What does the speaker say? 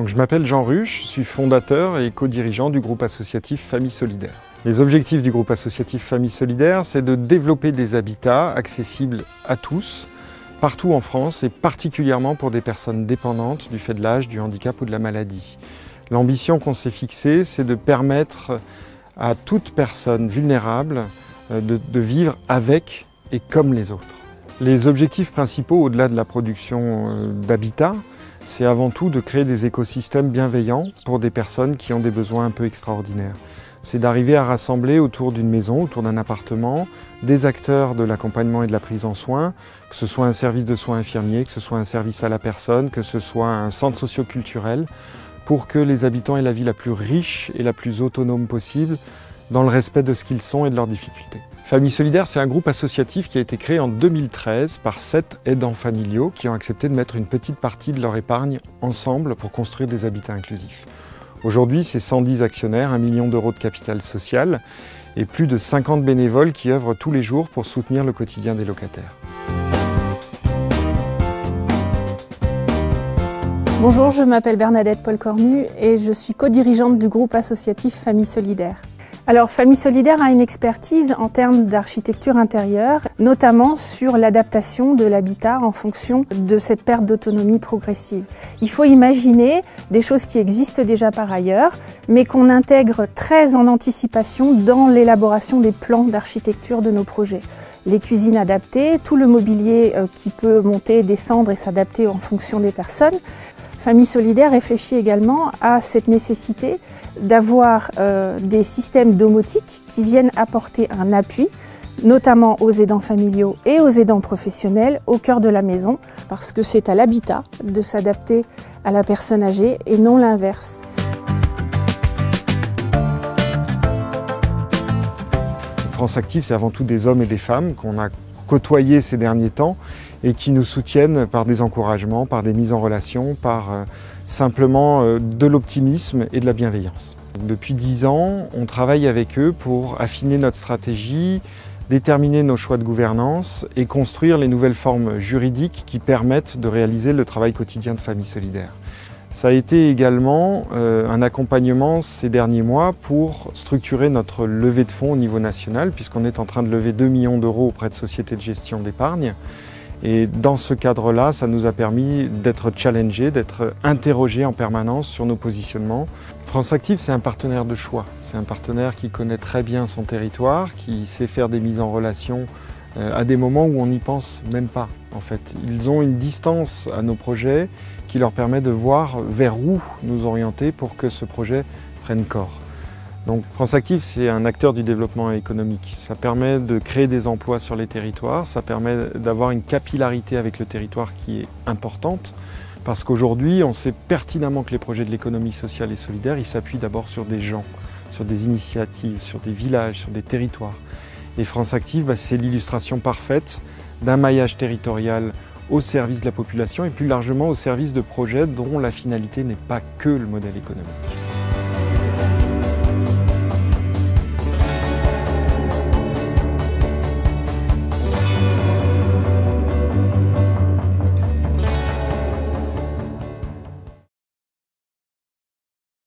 Donc, je m'appelle Jean Ruche, je suis fondateur et co-dirigeant du groupe associatif Famille Solidaire. Les objectifs du groupe associatif Famille Solidaire, c'est de développer des habitats accessibles à tous, partout en France et particulièrement pour des personnes dépendantes du fait de l'âge, du handicap ou de la maladie. L'ambition qu'on s'est fixée, c'est de permettre à toute personne vulnérable de vivre avec et comme les autres. Les objectifs principaux, au-delà de la production d'habitat, c'est avant tout de créer des écosystèmes bienveillants pour des personnes qui ont des besoins un peu extraordinaires. C'est d'arriver à rassembler autour d'une maison, autour d'un appartement, des acteurs de l'accompagnement et de la prise en soin, que ce soit un service de soins infirmiers, que ce soit un service à la personne, que ce soit un centre socio-culturel, pour que les habitants aient la vie la plus riche et la plus autonome possible, dans le respect de ce qu'ils sont et de leurs difficultés. Famille Solidaire, c'est un groupe associatif qui a été créé en 2013 par 7 aidants familiaux qui ont accepté de mettre une petite partie de leur épargne ensemble pour construire des habitats inclusifs. Aujourd'hui, c'est 110 actionnaires, 1 million d'euros de capital social et plus de 50 bénévoles qui œuvrent tous les jours pour soutenir le quotidien des locataires. Bonjour, je m'appelle Bernadette Paul-Cornu et je suis co-dirigeante du groupe associatif Famille Solidaire. Alors, Famille Solidaire a une expertise en termes d'architecture intérieure, notamment sur l'adaptation de l'habitat en fonction de cette perte d'autonomie progressive. Il faut imaginer des choses qui existent déjà par ailleurs, mais qu'on intègre très en anticipation dans l'élaboration des plans d'architecture de nos projets. Les cuisines adaptées, tout le mobilier qui peut monter, descendre et s'adapter en fonction des personnes. Famille Solidaire réfléchit également à cette nécessité d'avoir des systèmes domotiques qui viennent apporter un appui, notamment aux aidants familiaux et aux aidants professionnels au cœur de la maison, parce que c'est à l'habitat de s'adapter à la personne âgée et non l'inverse. France Active, c'est avant tout des hommes et des femmes qu'on a côtoyés ces derniers temps et qui nous soutiennent par des encouragements, par des mises en relation, par simplement de l'optimisme et de la bienveillance. Depuis 10 ans, on travaille avec eux pour affiner notre stratégie, déterminer nos choix de gouvernance et construire les nouvelles formes juridiques qui permettent de réaliser le travail quotidien de Famille Solidaire. Ça a été également un accompagnement ces derniers mois pour structurer notre levée de fonds au niveau national, puisqu'on est en train de lever 2 millions d'euros auprès de sociétés de gestion d'épargne. Et dans ce cadre-là, ça nous a permis d'être challengés, d'être interrogés en permanence sur nos positionnements. France Active, c'est un partenaire de choix. C'est un partenaire qui connaît très bien son territoire, qui sait faire des mises en relation à des moments où on n'y pense même pas, en fait. Ils ont une distance à nos projets qui leur permet de voir vers où nous orienter pour que ce projet prenne corps. Donc France Active, c'est un acteur du développement économique. Ça permet de créer des emplois sur les territoires, ça permet d'avoir une capillarité avec le territoire qui est importante, parce qu'aujourd'hui, on sait pertinemment que les projets de l'économie sociale et solidaire, ils s'appuient d'abord sur des gens, sur des initiatives, sur des villages, sur des territoires. Et France Active, c'est l'illustration parfaite d'un maillage territorial au service de la population et plus largement au service de projets dont la finalité n'est pas que le modèle économique.